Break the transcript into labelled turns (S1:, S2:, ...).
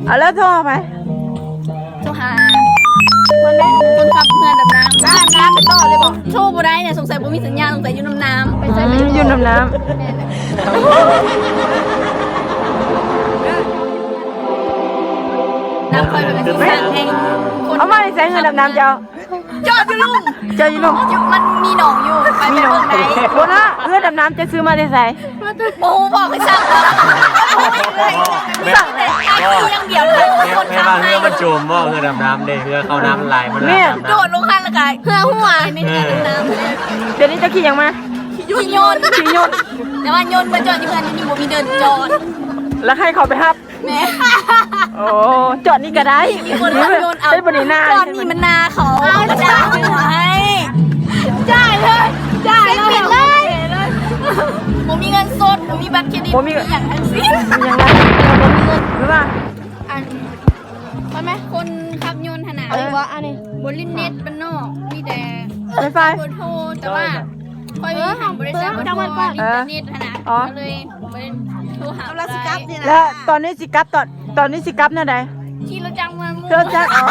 S1: เอาแล้วโทรไป
S2: โทรหาคนขับเรือดำน้ำไปต่อเลยบอกโทรบ่ได้เนี่ยสงสัยบ่มีสัญญาณสงสัยอยู่น้ำไปใส่ไป
S1: อยู่น้ำ
S2: น้ำคอยไปเป็นสัญญาณแทง
S1: เอามาใส่เงินน้ำเจ้า
S2: จอดอยู่ลุง
S1: เจ้าอยู่ลุง
S2: มันมีหนองอยู่ไปไม่ได้
S1: โบนะเงินน้ำจะซื้อมาได้ใส่
S2: โอ้บอกไปสั่งสั่งแต่ไอ้คือยังเดียวเลยคนทำให้
S3: เรือมันโจมบ่เรือดำน้ำเด้เรือเข้าน้ำลายมัน
S2: โดดลงข้างละกายเพื่อหัวในน้ำเลย
S1: เดี๋ยวนี้จะขี่ยังมา
S2: ขี่โยนแต่ว่าโยนมาจอดที่เพื่อนนี่บ่มีเดินจอด
S1: แล้วให้เขาไปฮับ
S2: แม่
S1: โอ้จอดนี่ก็ได้
S2: มีคนโยนเอา
S1: ได้บริณา
S2: จอดนี่มันนาเขาก็ได้หัวให้จ่ายเลยปิดเลยผมมีเงินสดผมมีบัตรเครดิตมีอย่างทั้งสิ้น
S1: ยังไงหรือว่า
S2: อันใช่ไหมคนขับยนต์ขนาดว่าอันนี้บนลิ้นเน็ตบ้านนอกมีแต่
S1: ไฟไฟ
S2: โทรแต่ว่าคอยมีบริษัทบนอินเทอร์เน็ตขนาดก็เลยโทรหาเราสิกับนี่นะ
S1: แล้วตอนนี้สิกับตอนนี้สิกับนั่นใด
S2: ที่เราจังมา
S1: เธอจักอ๋อ